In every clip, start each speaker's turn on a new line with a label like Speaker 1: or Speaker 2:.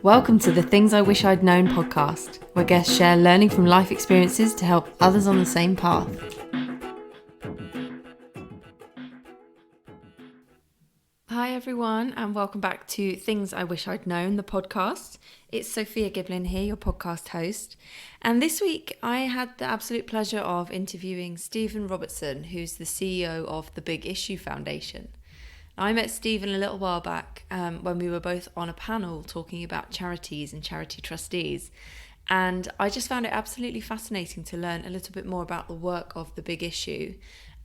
Speaker 1: Welcome to the Things I Wish I'd Known podcast, where guests share learning from life experiences to help others on the same path. Hi everyone, and welcome back to Things I Wish I'd Known, the podcast. It's Sophia Giblin here, your podcast host. And this week I had the absolute pleasure of interviewing Stephen Robertson, who's the CEO of the Big Issue Foundation. I met Stephen a little while back when we were both on a panel talking about charities and charity trustees. And I just found it absolutely fascinating to learn a little bit more about the work of the Big Issue,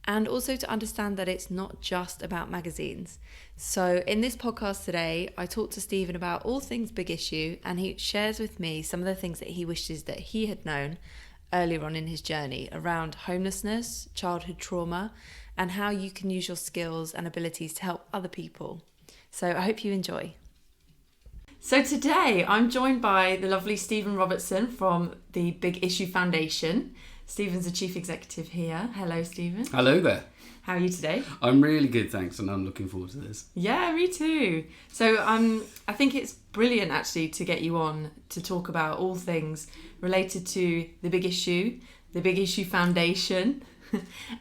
Speaker 1: and also to understand that it's not just about magazines. So in this podcast today, I talked to Stephen about all things Big Issue, and he shares with me some of the things that he wishes that he had known earlier on in his journey around homelessness, childhood trauma, and how you can use your skills and abilities to help other people. So I hope you enjoy. So today I'm joined by the lovely Stephen Robertson from the Big Issue Foundation. Stephen's the chief executive here. Hello, Stephen.
Speaker 2: Hello there.
Speaker 1: How are you today?
Speaker 2: I'm really good, thanks, and I'm looking forward to this.
Speaker 1: Yeah, me too. So I think it's brilliant actually to get you on to talk about all things related to the Big Issue, the Big Issue Foundation,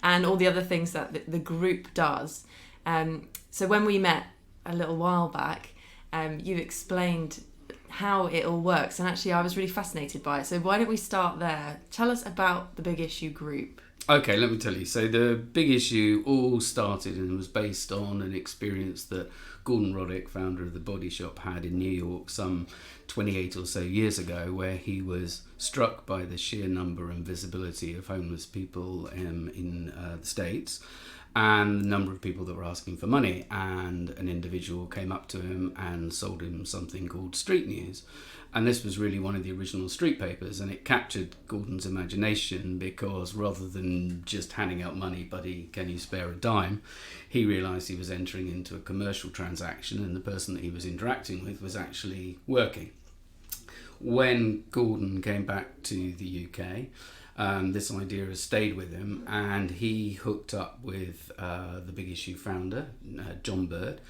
Speaker 1: and all the other things that the group does. So when we met a little while back, you explained how it all works, and actually I was really fascinated by it. So why don't we start there? Tell us about the Big Issue group.
Speaker 2: Okay, let me tell you. So the Big Issue all started and was based on an experience that Gordon Roddick, founder of the Body Shop, had in New York some 28 or so years ago, where he was struck by the sheer number and visibility of homeless people in the States, and the number of people that were asking for money. And an individual came up to him and sold him something called Street News. And this was really one of the original street papers, and it captured Gordon's imagination because rather than just handing out money, buddy, can you spare a dime, he realised he was entering into a commercial transaction, and the person that he was interacting with was actually working. When Gordon came back to the UK, this idea has stayed with him, and he hooked up with the Big Issue founder, John Bird,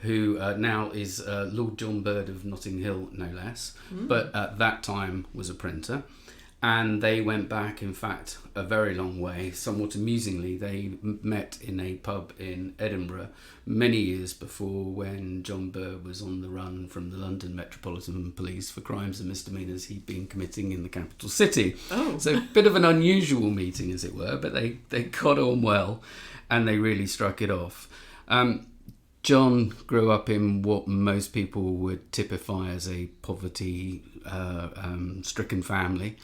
Speaker 2: who now is Lord John Bird of Notting Hill, no less, but at that time was a printer. And they went back, in fact, a very long way. Somewhat amusingly, they met in a pub in Edinburgh many years before, when John Bird was on the run from the London Metropolitan Police for crimes and misdemeanours he'd been committing in the capital city. Oh. So a bit of an unusual meeting, as it were, but they got on well, and they really struck it off. John grew up in what most people would typify as a poverty-stricken family.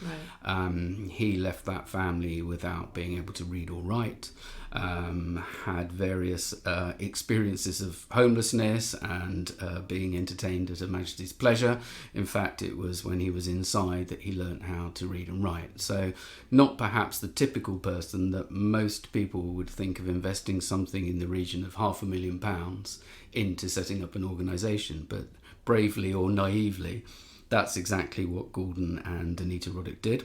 Speaker 2: Right. He left that family without being able to read or write, had various experiences of homelessness and being entertained at Her Majesty's pleasure. In fact, it was when he was inside that he learnt how to read and write. So not perhaps the typical person that most people would think of investing something in the region of £500,000 into setting up an organisation, but bravely or naively, that's exactly what Gordon and Anita Roddick did.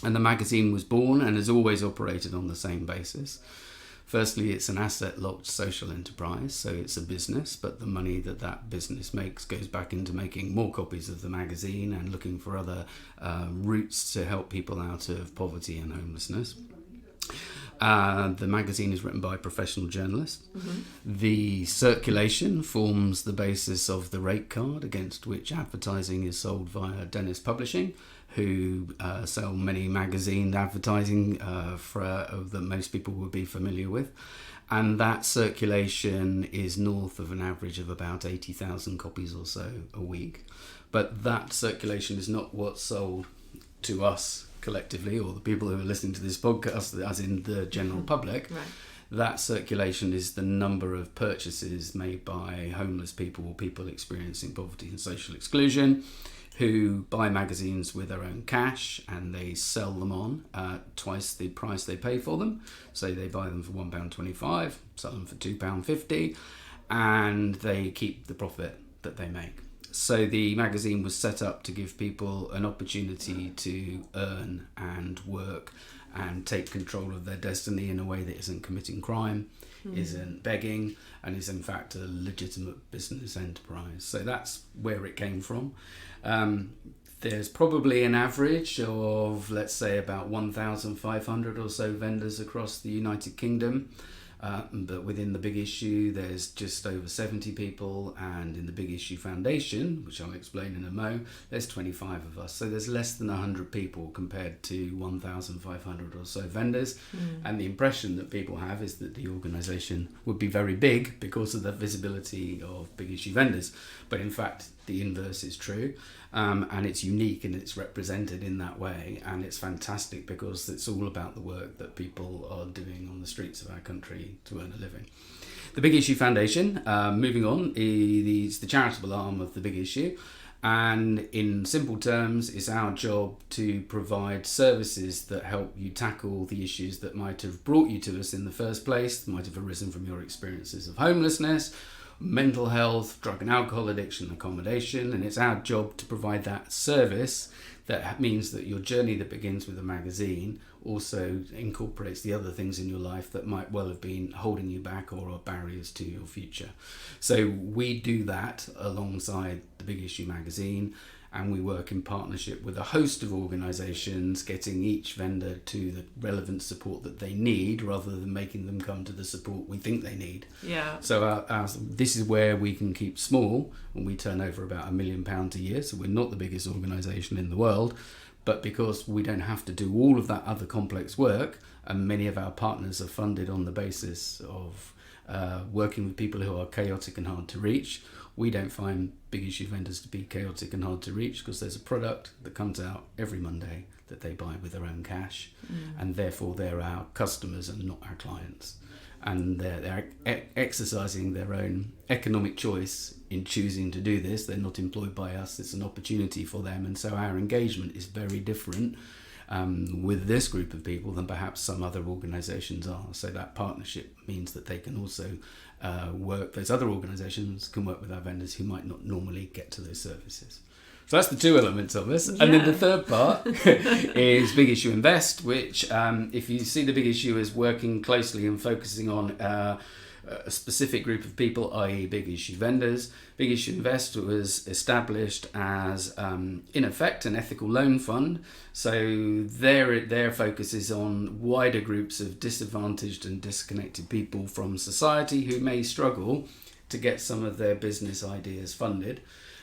Speaker 2: And the magazine was born and has always operated on the same basis. Firstly, it's an asset-locked social enterprise, so it's a business, but the money that business makes goes back into making more copies of the magazine and looking for other routes to help people out of poverty and homelessness. The magazine is written by professional journalists. Mm-hmm. The circulation forms the basis of the rate card against which advertising is sold via Dennis Publishing, who sell many magazine advertising that most people would be familiar with. And that circulation is north of an average of about 80,000 copies or so a week. But that circulation is not what's sold to us collectively, or the people who are listening to this podcast, as in the general public. Right. That circulation is the number of purchases made by homeless people or people experiencing poverty and social exclusion, who buy magazines with their own cash, and they sell them on twice the price they pay for them. So they buy them for £1.25, sell them for £2.50, and they keep the profit that they make. So the magazine was set up to give people an opportunity to earn and work and take control of their destiny in a way that isn't committing crime. isn't begging, and is in fact a legitimate business enterprise. So that's where it came from. There's probably an average of, let's say, about 1,500 or so vendors across the United Kingdom. But within the Big Issue, there's just over 70 people, and in the Big Issue Foundation, which I'll explain in a mo, there's 25 of us. So there's less than 100 people compared to 1,500 or so vendors. And the impression that people have is that the organisation would be very big because of the visibility of Big Issue vendors. But in fact, the inverse is true. And it's unique and it's represented in that way, and it's fantastic because it's all about the work that people are doing on the streets of our country to earn a living. The Big Issue Foundation, moving on, is the charitable arm of the Big Issue, and in simple terms, it's our job to provide services that help you tackle the issues that might have brought you to us in the first place, might have arisen from your experiences of homelessness, mental health, drug and alcohol addiction, accommodation, and it's our job to provide that service that means that your journey that begins with a magazine also incorporates the other things in your life that might well have been holding you back or are barriers to your future. So we do that alongside the Big Issue magazine, and we work in partnership with a host of organisations, getting each vendor to the relevant support that they need rather than making them come to the support we think they need.
Speaker 1: Yeah.
Speaker 2: So this is where we can keep small, and we turn over about £1 million a year, so we're not the biggest organisation in the world, but because we don't have to do all of that other complex work, and many of our partners are funded on the basis of working with people who are chaotic and hard to reach, we don't find Big Issue vendors to be chaotic and hard to reach because there's a product that comes out every Monday that they buy with their own cash, and therefore they're our customers and not our clients. And they're exercising their own economic choice in choosing to do this. They're not employed by us. It's an opportunity for them. And so our engagement is very different with this group of people than perhaps some other organisations are. So that partnership means that they can also work, those other organisations can work with our vendors who might not normally get to those services. So that's the two elements of us. Yeah. And then the third part is Big Issue Invest, which if you see the Big Issue as working closely and focusing on a specific group of people, i.e. Big Issue vendors, Big Issue Invest was established as, in effect, an ethical loan fund. So their focus is on wider groups of disadvantaged and disconnected people from society who may struggle to get some of their business ideas funded.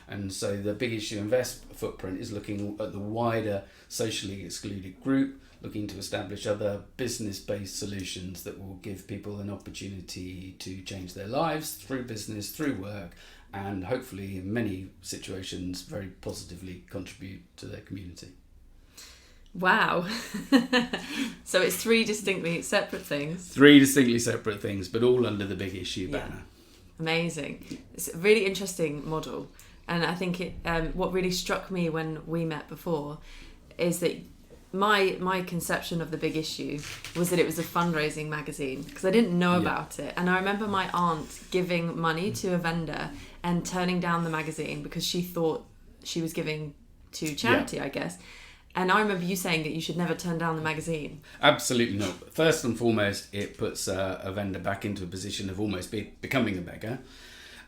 Speaker 2: And so the Big Issue Invest footprint is looking at the wider socially excluded group, looking to establish other business-based solutions that will give people an opportunity to change their lives through business, through work, and hopefully in many situations very positively contribute to their community.
Speaker 1: Wow. So it's three distinctly separate things.
Speaker 2: Three distinctly separate things, but all under the Big Issue banner.
Speaker 1: Amazing. It's a really interesting model. And I think what really struck me when we met before is that my conception of the Big Issue was that it was a fundraising magazine because I didn't know about it. And I remember my aunt giving money to a vendor and turning down the magazine because she thought she was giving to charity, I guess. And I remember you saying that you should never turn down the magazine.
Speaker 2: Absolutely not. First and foremost, it puts a vendor back into a position of almost becoming a beggar.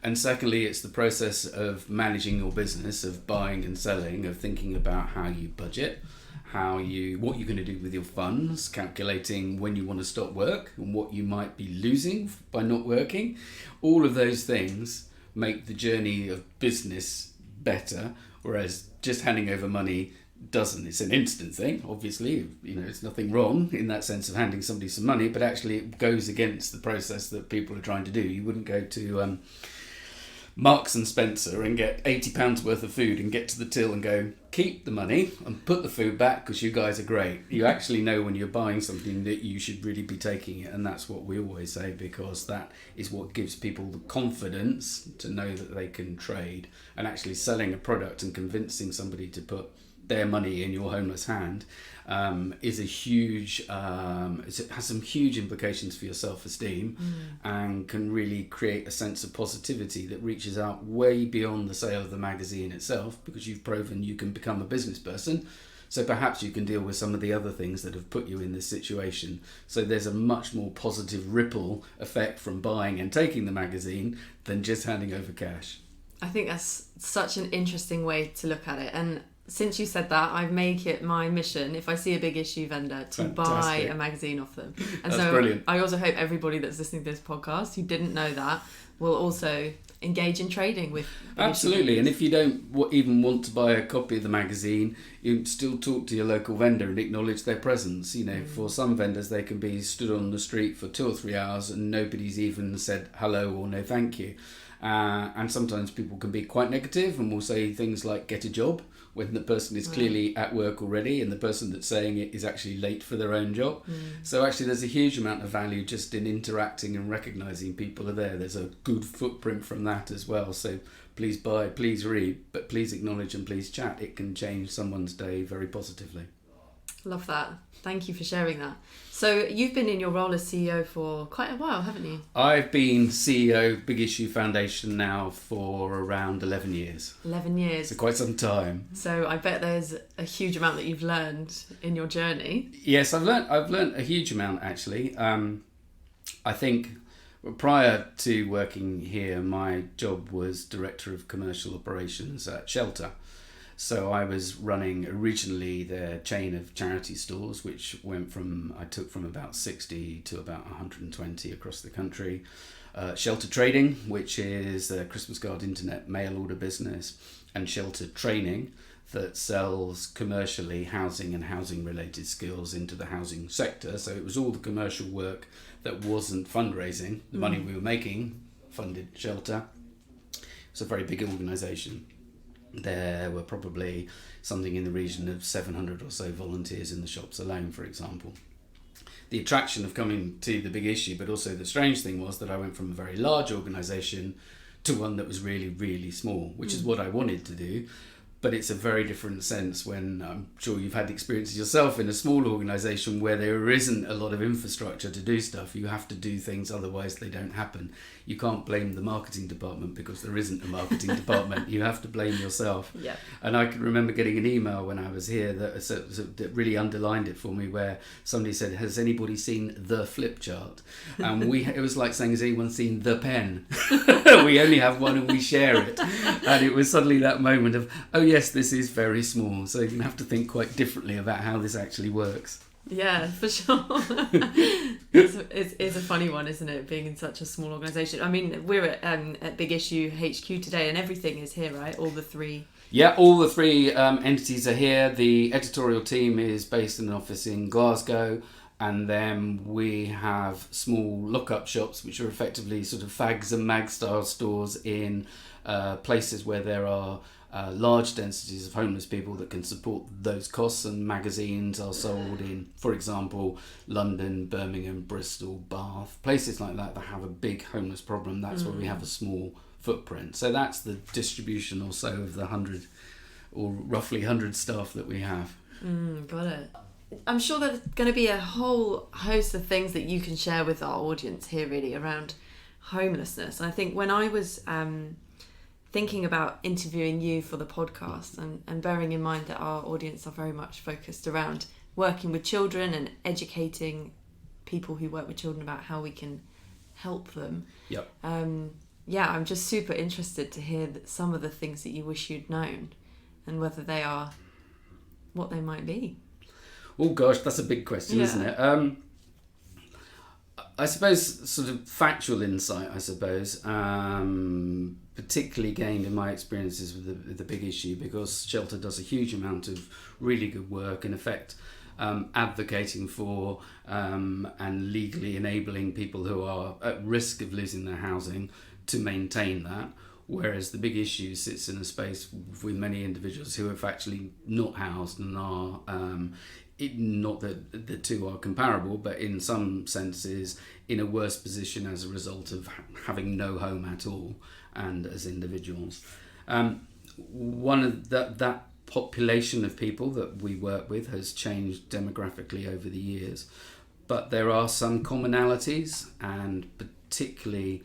Speaker 2: And secondly, it's the process of managing your business, of buying and selling, of thinking about how you budget, what you're going to do with your funds, calculating when you want to stop work and what you might be losing by not working. All of those things make the journey of business better, whereas just handing over money doesn't. It's an instant thing, obviously, it's nothing wrong in that sense of handing somebody some money, but actually it goes against the process that people are trying to do. You wouldn't go to Marks and Spencer and get £80 worth of food and get to the till and go, keep the money and put the food back because you guys are great. You actually know when you're buying something that you should really be taking it, and that's what we always say, because that is what gives people the confidence to know that they can trade. And actually selling a product and convincing somebody to put their money in your homeless hand is a huge, it has some huge implications for your self-esteem and can really create a sense of positivity that reaches out way beyond the sale of the magazine itself, because you've proven you can become a business person So perhaps you can deal with some of the other things that have put you in this situation. So there's a much more positive ripple effect from buying and taking the magazine than just handing over cash.
Speaker 1: I think that's such an interesting way to look at it. And since you said that, I make it my mission, if I see a big issue vendor, to buy a magazine off them. And
Speaker 2: that's brilliant.
Speaker 1: I also hope everybody that's listening to this podcast who didn't know that will also engage in trading with
Speaker 2: absolutely. And if you don't even want to buy a copy of the magazine, you still talk to your local vendor and acknowledge their presence. You know, for some vendors they can be stood on the street for 2 or 3 hours and nobody's even said hello or no thank you. And sometimes people can be quite negative and will say things like get a job when the person is clearly at work already and the person that's saying it is actually late for their own job. So actually there's a huge amount of value just in interacting and recognising people are there. There's a good footprint from that as well. So please buy, please read, but please acknowledge and please chat. It can change someone's day very positively.
Speaker 1: Love that. Thank you for sharing that. So you've been in your role as CEO for quite a while, haven't you?
Speaker 2: I've been CEO Big Issue Foundation now for around 11 years.
Speaker 1: 11 years.
Speaker 2: So quite some time.
Speaker 1: So I bet there's a huge amount that you've learned in your journey.
Speaker 2: Yes, I've learned a huge amount actually. I think prior to working here, my job was Director of Commercial Operations at Shelter. So I was running originally their chain of charity stores, which I took from about 60 to about 120 across the country. Shelter Trading, which is a Christmas card internet mail order business, and Shelter Training, that sells commercially housing and housing related skills into the housing sector. So it was all the commercial work that wasn't fundraising. The money we were making funded Shelter. It's a very big organisation. There were probably something in the region of 700 or so volunteers in the shops alone, for example. The attraction of coming to the Big Issue, but also the strange thing was that I went from a very large organisation to one that was really, really small, which is what I wanted to do. But it's a very different sense when I'm sure you've had experiences yourself in a small organisation where there isn't a lot of infrastructure to do stuff. You have to do things, otherwise they don't happen. You can't blame the marketing department because there isn't a marketing department. You have to blame yourself.
Speaker 1: Yeah.
Speaker 2: And I can remember getting an email when I was here that really underlined it for me, where somebody said, has anybody seen the flip chart? And it was like saying, has anyone seen the pen? We only have one and we share it. And it was suddenly that moment of, oh yes, this is very small. So you have to think quite differently about how this actually works.
Speaker 1: Yeah, for sure. It's a funny one, isn't it, being in such a small organisation? I mean, we're at Big Issue HQ today and everything is here, right? All the three.
Speaker 2: Yeah, all the three entities are here. The editorial team is based in an office in Glasgow. And then we have small lock-up shops, which are effectively sort of fags and mag style stores in places where there are large densities of homeless people that can support those costs, and magazines are sold in, for example, London, Birmingham, Bristol, Bath, places like that have a big homeless problem. That's where we have a small footprint. So that's the distribution or so of the 100 or roughly 100 staff that we have.
Speaker 1: Got it. I'm sure there's going to be a whole host of things that you can share with our audience here really around homelessness. And I think when I was thinking about interviewing you for the podcast and bearing in mind that our audience are very much focused around working with children and educating people who work with children about how we can help them.
Speaker 2: Yep.
Speaker 1: I'm just super interested to hear some of the things that you wish you'd known and whether they are what they might be.
Speaker 2: Oh gosh, that's a big question, isn't it? I suppose sort of factual insight, particularly gained in my experiences with the Big Issue, because Shelter does a huge amount of really good work, in effect advocating for and legally enabling people who are at risk of losing their housing to maintain that. Whereas the Big Issue sits in a space with many individuals who are actually not housed and are, not that the two are comparable, but in some senses in a worse position as a result of having no home at all, and as individuals. One of that population of people that we work with has changed demographically over the years, but there are some commonalities, and particularly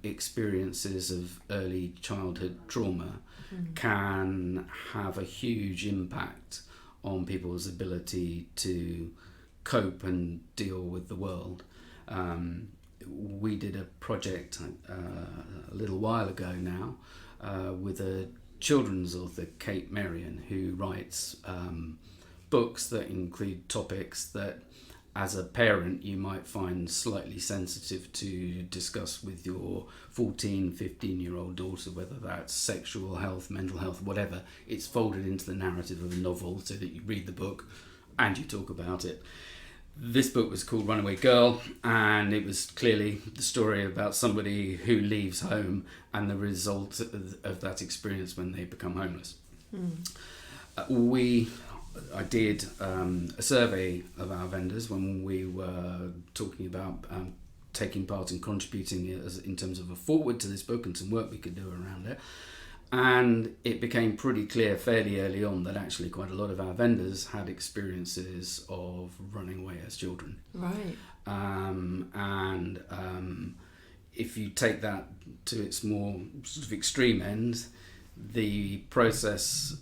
Speaker 2: experiences of early childhood trauma can have a huge impact on people's ability to cope and deal with the world. We did a project a little while ago now with a children's author, Kate Merrion, who writes books that include topics that as a parent you might find slightly sensitive to discuss with your 14, 15-year-old daughter, whether that's sexual health, mental health, whatever. It's folded into the narrative of a novel so that you read the book and you talk about it. This book was called Runaway Girl, and it was clearly the story about somebody who leaves home and the result of that experience when they become homeless. I did a survey of our vendors when we were talking about taking part and contributing in terms of a forward to this book and some work we could do around it. And it became pretty clear fairly early on that actually quite a lot of our vendors had experiences of running away as children.
Speaker 1: Right.
Speaker 2: If you take that to its more sort of extreme end, the process,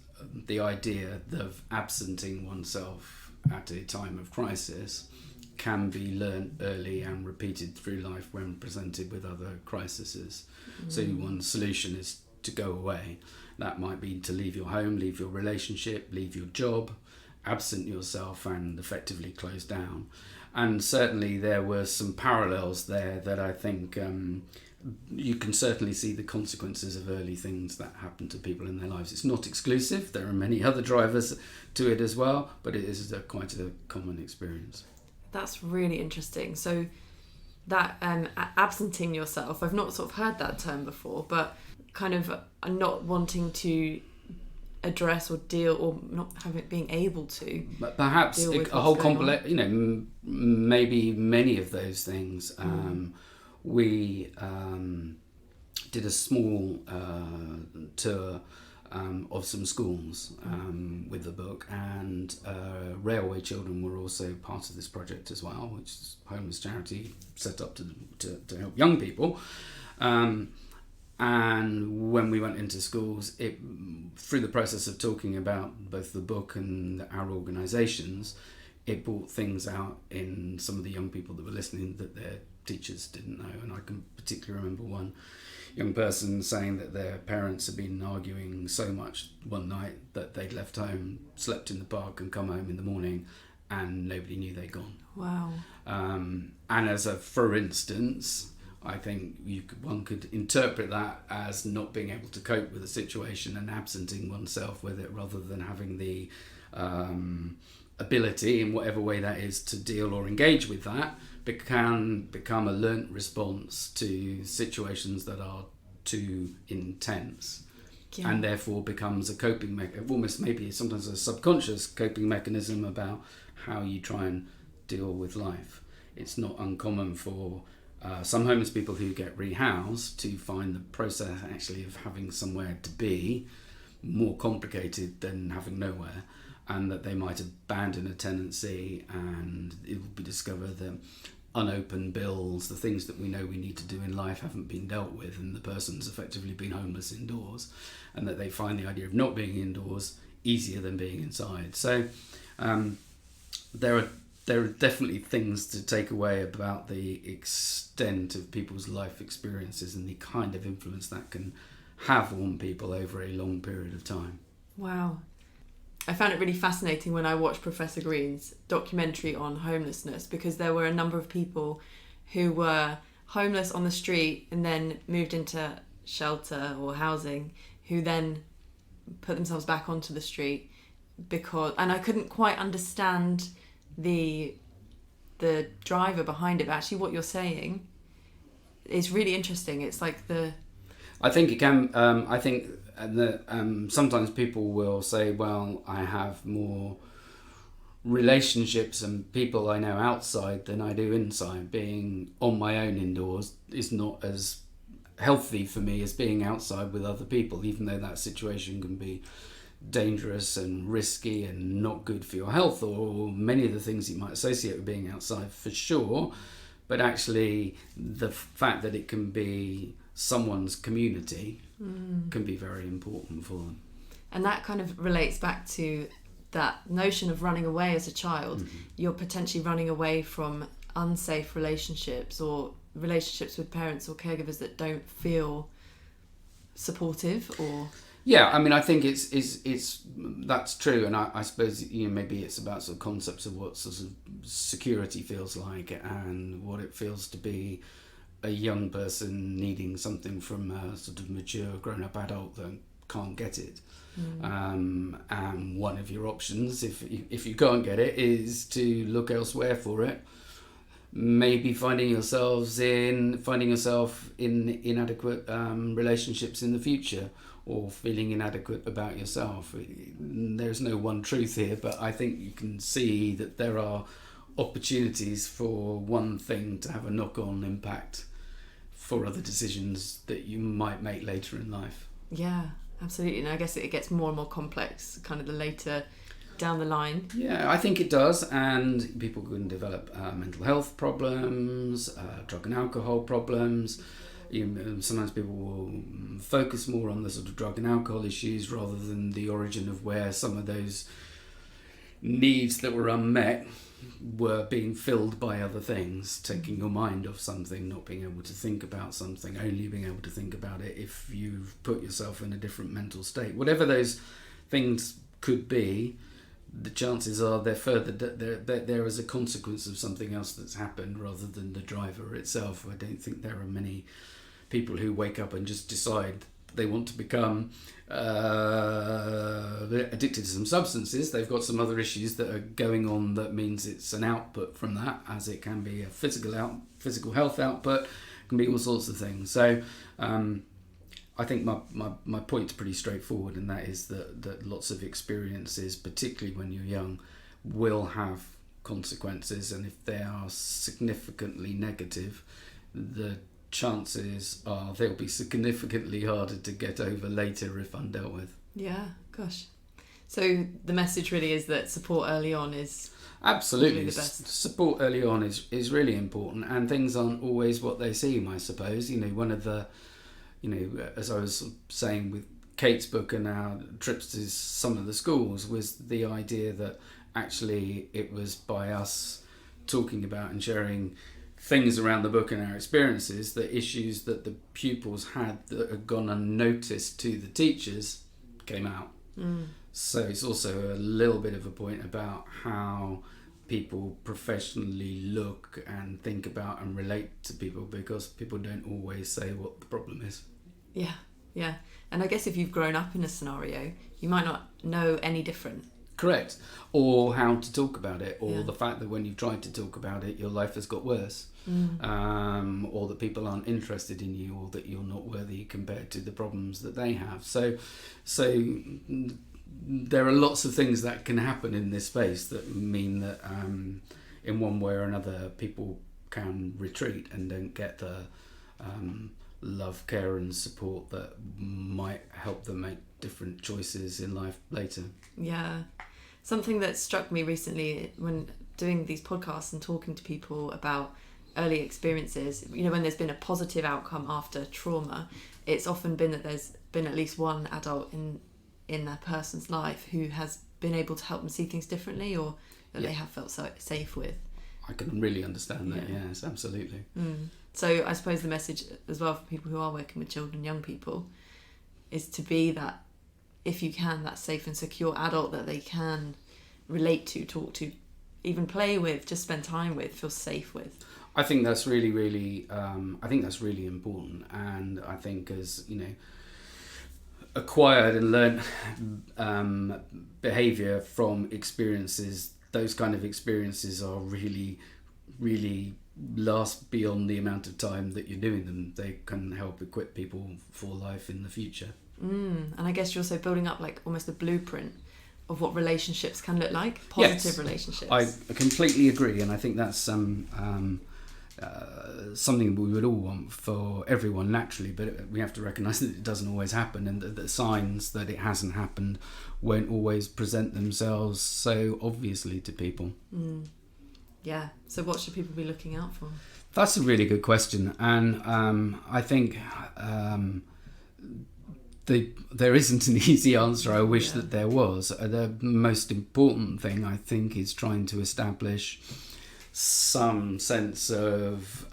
Speaker 2: the idea of absenting oneself at a time of crisis can be learnt early and repeated through life when presented with other crises. So one solution is to go away. That might be to leave your home, leave your relationship, leave your job, absent yourself and effectively close down. And certainly there were some parallels there that I think you can certainly see the consequences of early things that happen to people in their lives. It's not exclusive. There are many other drivers to it as well, but it is quite a common experience.
Speaker 1: That's really interesting. So that absenting yourself, I've not sort of heard that term before, but kind of not wanting to address or deal, or not being able to. But
Speaker 2: perhaps a whole complex, maybe many of those things. We did a small tour of some schools with the book, and Railway Children were also part of this project as well, which is a homeless charity set up to help young people. And when we went into schools, through the process of talking about both the book and our organisations, it brought things out in some of the young people that were listening that their teachers didn't know. And I can particularly remember one young person saying that their parents had been arguing so much one night that they'd left home, slept in the park and come home in the morning and nobody knew they'd gone.
Speaker 1: Wow.
Speaker 2: And as a for instance, I think one could interpret that as not being able to cope with a situation and absenting oneself with it, rather than having the ability, in whatever way that is, to deal or engage with that, can become a learnt response to situations that are too intense. Yeah. And therefore becomes a coping mechanism, almost maybe sometimes a subconscious coping mechanism about how you try and deal with life. It's not uncommon for some homeless people who get rehoused to find the process actually of having somewhere to be more complicated than having nowhere, and that they might abandon a tenancy and it will be discovered that unopened bills, the things that we know we need to do in life, haven't been dealt with, and the person's effectively been homeless indoors, and that they find the idea of not being indoors easier than being inside. So there are definitely things to take away about the extent of people's life experiences and the kind of influence that can have on people over a long period of time.
Speaker 1: Wow. I found it really fascinating when I watched Professor Green's documentary on homelessness, because there were a number of people who were homeless on the street and then moved into shelter or housing, who then put themselves back onto the street and I couldn't quite understand the driver behind it, but actually what you're saying is really interesting. It's like
Speaker 2: I think it can. I think that sometimes people will say, "Well, I have more relationships and people I know outside than I do inside. Being on my own indoors is not as healthy for me as being outside with other people, even though that situation can be dangerous and risky and not good for your health, or many of the things you might associate with being outside, for sure. But actually the fact that it can be someone's community can be very important for them.
Speaker 1: And that kind of relates back to that notion of running away as a child, you're potentially running away from unsafe relationships or relationships with parents or caregivers that don't feel supportive or...
Speaker 2: Yeah, I mean, I think it's that's true, and I suppose, you know, maybe it's about sort of concepts of what sort of security feels like and what it feels to be a young person needing something from a sort of mature, grown-up adult that can't get it. And one of your options, if you can't get it, is to look elsewhere for it. Maybe finding yourself in inadequate relationships in the future, or feeling inadequate about yourself. There's no one truth here, but I think you can see that there are opportunities for one thing to have a knock-on impact for other decisions that you might make later in life.
Speaker 1: Yeah, absolutely. And I guess it gets more and more complex kind of the later down the line.
Speaker 2: Yeah, I think it does, and people can develop mental health problems, drug and alcohol problems. Sometimes people will focus more on the sort of drug and alcohol issues rather than the origin of where some of those needs that were unmet were being filled by other things, taking your mind off something, not being able to think about something, only being able to think about it if you've put yourself in a different mental state. Whatever those things could be, the chances are they're as a consequence of something else that's happened rather than the driver itself. I don't think there are many people who wake up and just decide they want to become addicted to some substances. They've got some other issues that are going on that means it's an output from that, as it can be a physical health output, can be all sorts of things. So I think my point's pretty straightforward, and that is that lots of experiences, particularly when you're young, will have consequences, and if they are significantly negative, the chances are they'll be significantly harder to get over later if undealt with.
Speaker 1: Yeah, gosh. So the message really is that support early on is
Speaker 2: absolutely
Speaker 1: really the best.
Speaker 2: Support early on is really important, and things aren't always what they seem, I suppose. You know, one of the, you know, as I was saying with Kate's book and our trips to some of the schools, was the idea that actually it was by us talking about and sharing things around the book and our experiences, the issues that the pupils had that had gone unnoticed to the teachers came out. So it's also a little bit of a point about how people professionally look and think about and relate to people, because people don't always say what the problem is. Yeah. And I guess if you've grown up in a scenario, you might not know any different. Correct. Or how to talk about it, or the fact that when you've tried to talk about it, your life has got worse. Or that people aren't interested in you, or that you're not worthy compared to the problems that they have. So there are lots of things that can happen in this space that mean that in one way or another people can retreat and don't get the love, care and support that might help them make different choices in life later. Yeah. Something that struck me recently when doing these podcasts and talking to people about early experiences, you know, when there's been a positive outcome after trauma, it's often been that there's been at least one adult in that person's life who has been able to help them see things differently, or that they have felt so safe with. I can really understand that, yes, absolutely. So I suppose the message as well for people who are working with children, young people, is to be that, if you can, that safe and secure adult that they can relate to, talk to, even play with, just spend time with, feel safe with. I think that's really, really, really important. And I think, as you know, acquired and learned behaviour from experiences, those kind of experiences are really, really last beyond the amount of time that you're doing them. They can help equip people for life in the future. And I guess you're also building up like almost a blueprint of what relationships can look like, positive relationships. I completely agree, and I think that's something we would all want for everyone naturally, but we have to recognise that it doesn't always happen, and that the signs that it hasn't happened won't always present themselves so obviously to people. Yeah, so what should people be looking out for? That's a really good question, and I think there isn't an easy answer. I wish that there was. The most important thing, I think, is trying to establish some sense of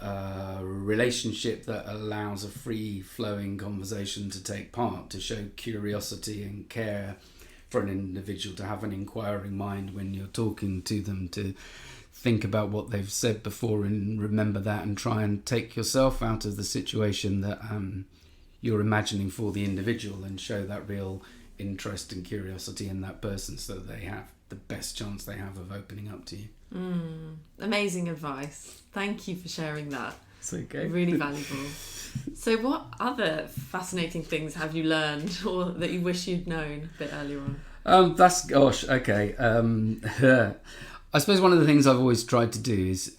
Speaker 2: relationship that allows a free-flowing conversation to take part, to show curiosity and care for an individual, to have an inquiring mind when you're talking to them, to think about what they've said before and remember that, and try and take yourself out of the situation that you're imagining for the individual, and show that real interest and curiosity in that person, so that they have the best chance they have of opening up to you.
Speaker 1: Amazing advice. Thank you for sharing that.
Speaker 2: It's okay.
Speaker 1: Really valuable. So what other fascinating things have you learned, or that you wish you'd known a bit earlier on?
Speaker 2: I suppose one of the things I've always tried to do is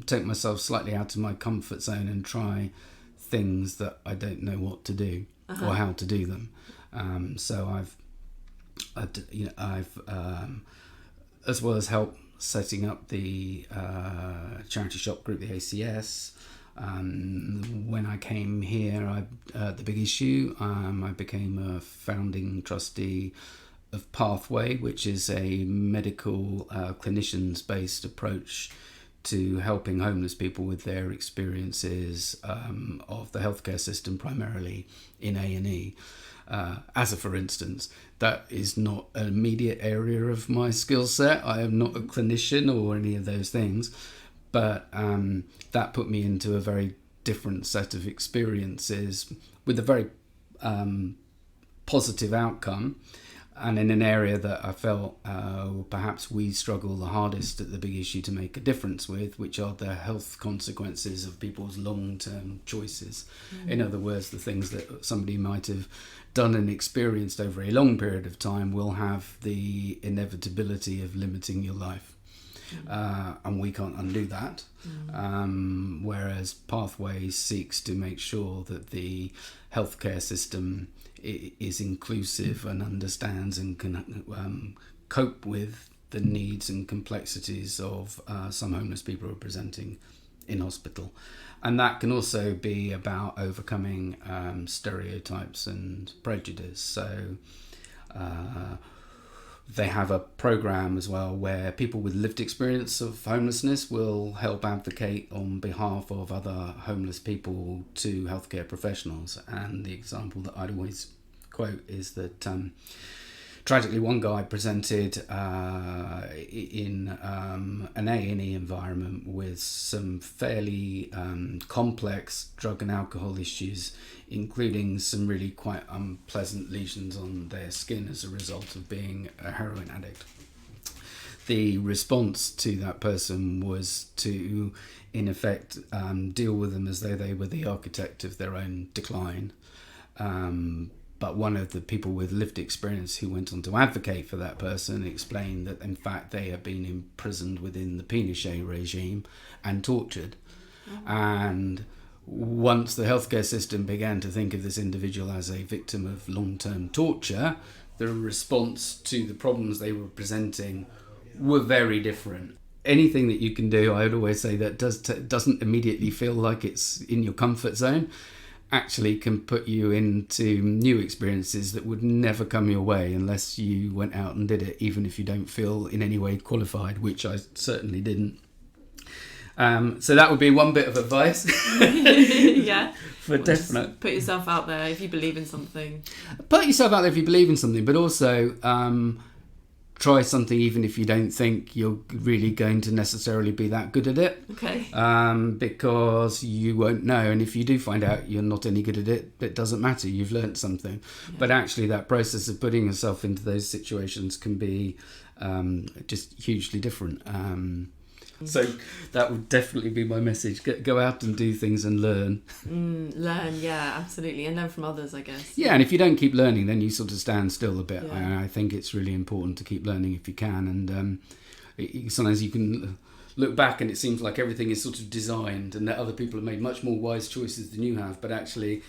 Speaker 2: take myself slightly out of my comfort zone and try things that I don't know what to do or how to do them. So I've as well as help setting up the charity shop group, the ACS. When I came here, The Big Issue, I became a founding trustee of Pathway, which is a medical clinicians-based approach to helping homeless people with their experiences of the healthcare system, primarily in A&E. As a for instance, that is not an immediate area of my skill set. I am not a clinician or any of those things, but that put me into a very different set of experiences with a very positive outcome, and in an area that I felt perhaps we struggle the hardest at The Big Issue to make a difference with, which are the health consequences of people's long-term choices. In other words, the things that somebody might have done and experienced over a long period of time will have the inevitability of limiting your life. And we can't undo that. Whereas Pathway seeks to make sure that the healthcare system is inclusive and understands and can cope with the needs and complexities of some homeless people who are presenting in hospital. And that can also be about overcoming stereotypes and prejudice. So they have a program as well where people with lived experience of homelessness will help advocate on behalf of other homeless people to healthcare professionals. And the example that I'd always quote is that tragically one guy presented in an A&E environment with some fairly complex drug and alcohol issues, including some really quite unpleasant lesions on their skin as a result of being a heroin addict. The response to that person was to, in effect, deal with them as though they were the architect of their own decline. But one of the people with lived experience who went on to advocate for that person explained that, in fact, they had been imprisoned within the Pinochet regime and tortured. And once the healthcare system began to think of this individual as a victim of long-term torture, the response to the problems they were presenting were very different. Anything that you can do, I would always say, that doesn't immediately feel like it's in your comfort zone, actually can put you into new experiences that would never come your way unless you went out and did it, even if you don't feel in any way qualified, which I certainly didn't. So that would be one bit of advice.
Speaker 1: Yeah.
Speaker 2: For definite.
Speaker 1: Put yourself out there if you believe in something.
Speaker 2: Put yourself out there if you believe in something, but also try something even if you don't think you're really going to necessarily be that good at it.
Speaker 1: Okay.
Speaker 2: Because you won't know, and if you do find out you're not any good at it, it doesn't matter, you've learnt something. Yeah. But actually that process of putting yourself into those situations can be just hugely different. So that would definitely be my message. Go out and do things and learn.
Speaker 1: Learn, yeah, absolutely. And learn from others, I guess.
Speaker 2: Yeah, and if you don't keep learning, then you sort of stand still a bit.
Speaker 1: Yeah.
Speaker 2: I think it's really important to keep learning if you can. And sometimes you can look back and it seems like everything is sort of designed and that other people have made much more wise choices than you have. But actually,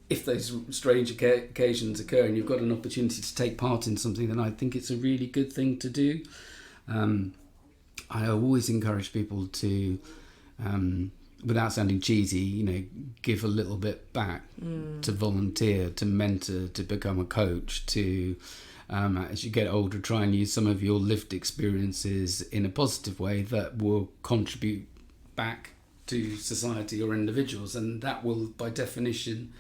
Speaker 2: if those strange occasions occur and you've got an opportunity to take part in something, then I think it's a really good thing to do. I always encourage people to without sounding cheesy, give a little bit back, to volunteer, to mentor, to become a coach, to as you get older, try and use some of your lived experiences in a positive way that will contribute back to society or individuals, and that will by definition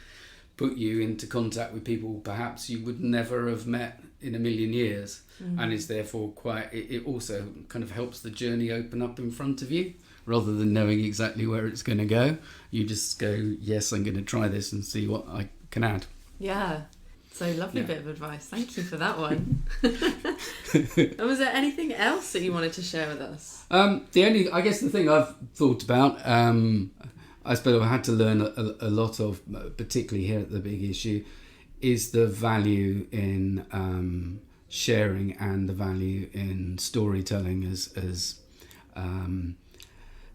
Speaker 2: put you into contact with people perhaps you would never have met in a million years. And is therefore it also kind of helps the journey open up in front of you, rather than knowing exactly where it's going to go. You just go, yes, I'm going to try this and see what I can add.
Speaker 1: Yeah. So lovely bit of advice. Thank you for that one. And was there anything else that you wanted to share with us?
Speaker 2: I guess the thing I've thought about, I suppose I had to learn a lot of, particularly here at the Big Issue, is the value in sharing and the value in storytelling as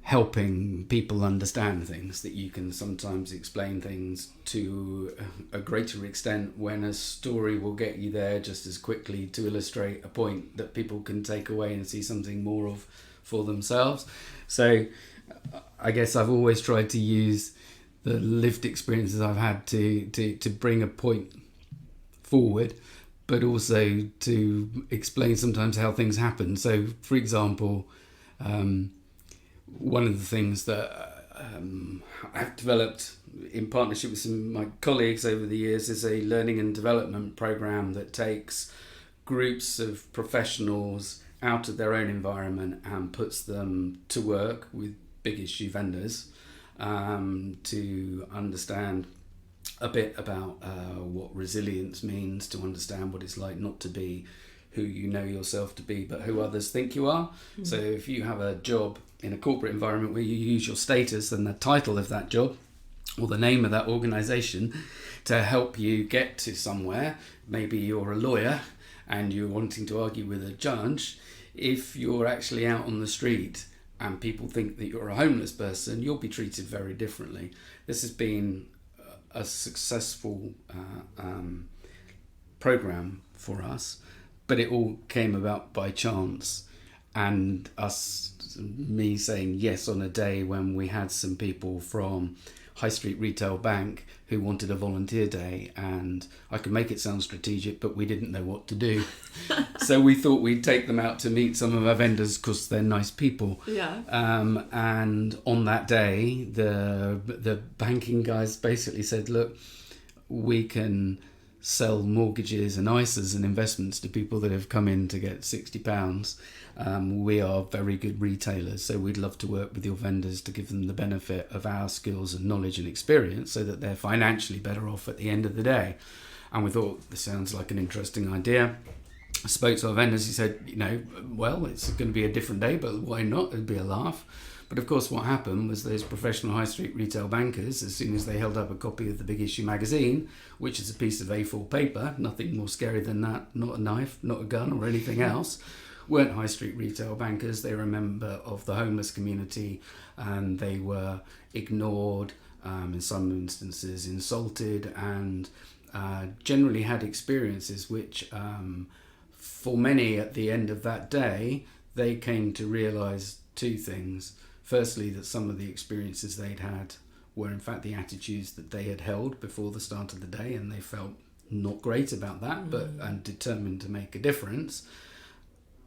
Speaker 2: helping people understand things, that you can sometimes explain things to a greater extent when a story will get you there just as quickly to illustrate a point that people can take away and see something more of for themselves. So I guess I've always tried to use the lived experiences I've had to bring a point forward, but also to explain sometimes how things happen. So, for example, one of the things that I've developed in partnership with some of my colleagues over the years is a learning and development program that takes groups of professionals out of their own environment and puts them to work with Big Issue vendors to understand a bit about what resilience means, to understand what it's like not to be who you know yourself to be, but who others think you are. So if you have a job in a corporate environment where you use your status and the title of that job or the name of that organisation to help you get to somewhere, maybe you're a lawyer and you're wanting to argue with a judge, if you're actually out on the street and people think that you're a homeless person, you'll be treated very differently. This has been a successful program for us, but it all came about by chance, and me saying yes on a day when we had some people from High Street Retail Bank who wanted a volunteer day, and I could make it sound strategic, but we didn't know what to do. So we thought we'd take them out to meet some of our vendors because they're nice people.
Speaker 1: Yeah.
Speaker 2: And on that day, the banking guys basically said, look, we can sell mortgages and ISAs and investments to people that have come in to get £60. We are very good retailers, so we'd love to work with your vendors to give them the benefit of our skills and knowledge and experience so that they're financially better off at the end of the day. And we thought, this sounds like an interesting idea. I spoke to our vendors. He said, well, it's going to be a different day, but why not? It'd be a laugh. But of course what happened was those professional high street retail bankers, as soon as they held up a copy of the Big Issue magazine, which is a piece of A4 paper, nothing more scary than that, not a knife, not a gun or anything else, weren't high street retail bankers. They were a member of the homeless community, and they were ignored, in some instances insulted, and generally had experiences which for many at the end of that day, they came to realise two things. Firstly, that some of the experiences they'd had were in fact the attitudes that they had held before the start of the day, and they felt not great about that, and determined to make a difference.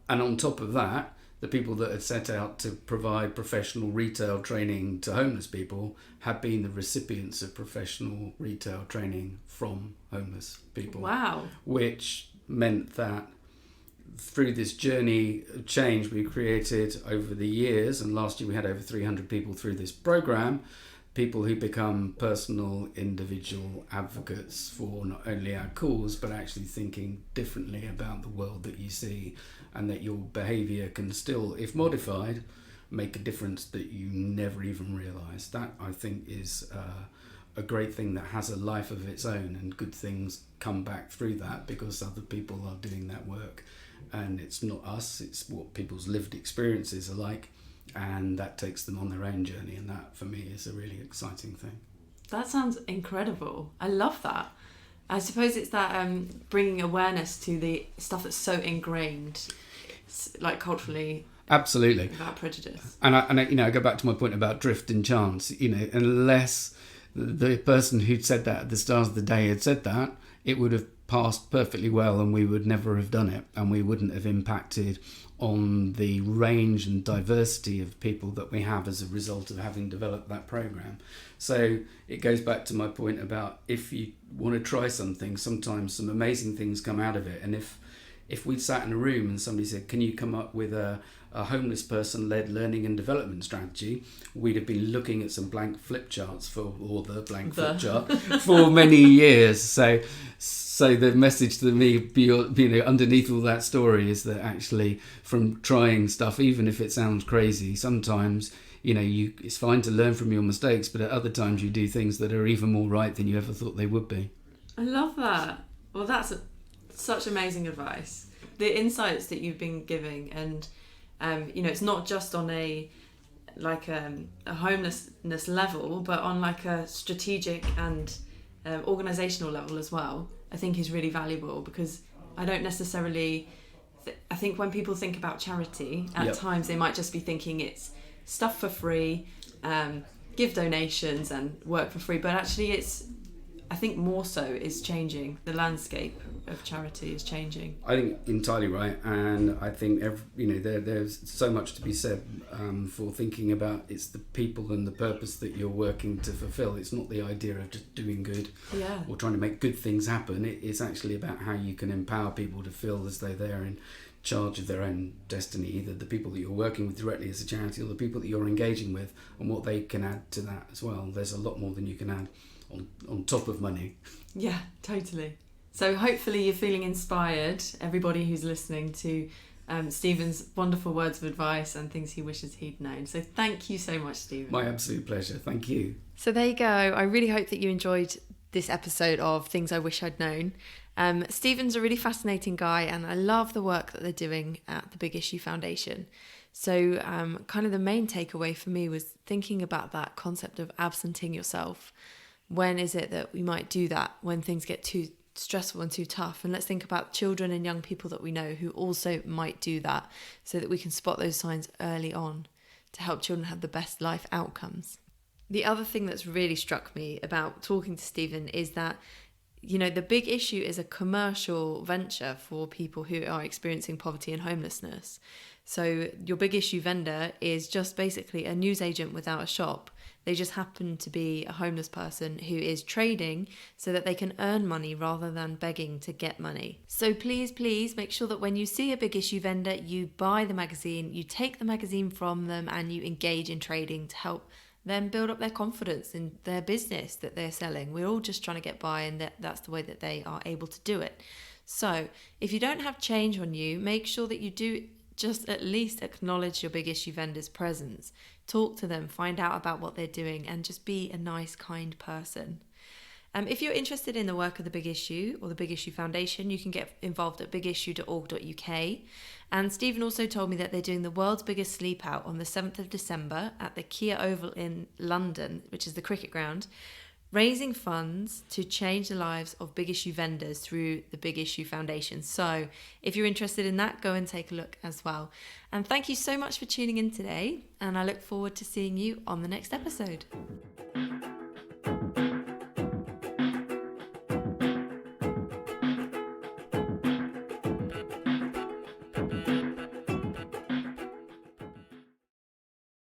Speaker 2: And on top of that, the people that had set out to provide professional retail training to homeless people had been the recipients of professional retail training from homeless people.
Speaker 1: Wow.
Speaker 2: Which meant that through this journey of change we created over the years, and last year we had over 300 people through this program, people who become personal individual advocates for not only our cause but actually thinking differently about the world that you see, and that your behaviour can still, if modified, make a difference that you never even realised. That, I think, is a great thing that has a life of its own, and good things come back through that because other people are doing that work. And it's not us, it's what people's lived experiences are like, and that takes them on their own journey, and that for me is a really exciting thing.
Speaker 1: That sounds incredible. I love that. I suppose it's that bringing awareness to the stuff that's so ingrained, like culturally.
Speaker 2: Absolutely.
Speaker 1: Without prejudice.
Speaker 2: And I go back to my point about drift and chance. Unless the person who'd said that at the start of the day had said that, it would have passed perfectly well, and we would never have done it, and we wouldn't have impacted on the range and diversity of people that we have as a result of having developed that program. So it goes back to my point about, if you want to try something, sometimes some amazing things come out of it. And if we'd sat in a room and somebody said, can you come up with a homeless person-led learning and development strategy, we'd have been looking at some blank flip charts flip chart for many years. So the message to me, underneath all that story, is that actually, from trying stuff, even if it sounds crazy, sometimes it's fine to learn from your mistakes, but at other times you do things that are even more right than you ever thought they would be.
Speaker 1: I love that. Well, that's such amazing advice. The insights that you've been giving, and it's not just on a homelessness level, but on like a strategic and organizational level as well, I think is really valuable. Because I don't necessarily I think when people think about charity, at times they might just be thinking it's stuff for free, give donations and work for free, but actually I think more so is changing. The landscape of charity is changing.
Speaker 2: I think entirely right, and I think there's so much to be said for thinking about it's the people and the purpose that you're working to fulfill. It's not the idea of just doing good or trying to make good things happen. It's actually about how you can empower people to feel as though they're in charge of their own destiny, either the people that you're working with directly as a charity or the people that you're engaging with, and what they can add to that as well. There's a lot more than you can add on top of money.
Speaker 1: Yeah, totally. So hopefully you're feeling inspired, everybody who's listening, to Stephen's wonderful words of advice and things he wishes he'd known. So thank you so much, Stephen.
Speaker 2: My absolute pleasure. Thank you.
Speaker 1: So there you go. I really hope that you enjoyed this episode of Things I Wish I'd Known. Stephen's a really fascinating guy, and I love the work that they're doing at the Big Issue Foundation. So kind of the main takeaway for me was thinking about that concept of absenting yourself. When is it that we might do that when things get too stressful and too tough? And let's think about children and young people that we know who also might do that, so that we can spot those signs early on to help children have the best life outcomes. The other thing that's really struck me about talking to Stephen is that, the Big Issue is a commercial venture for people who are experiencing poverty and homelessness. So your Big Issue vendor is just basically a newsagent without a shop. They just happen to be a homeless person who is trading so that they can earn money rather than begging to get money. So please make sure that when you see a Big Issue vendor, you buy the magazine, you take the magazine from them, and you engage in trading to help them build up their confidence in their business that they're selling. We're all just trying to get by, and that's the way that they are able to do it. So if you don't have change on you, make sure that you do just at least acknowledge your Big Issue vendor's presence. Talk to them, find out about what they're doing, and just be a nice, kind person. If you're interested in the work of the Big Issue or the Big Issue Foundation, you can get involved at bigissue.org.uk. And Stephen also told me that they're doing the world's biggest sleep out on the 7th of December at the Kia Oval in London, which is the cricket ground, raising funds to change the lives of Big Issue vendors through the Big Issue Foundation. So if you're interested in that, go and take a look as well. And thank you so much for tuning in today, and I look forward to seeing you on the next episode.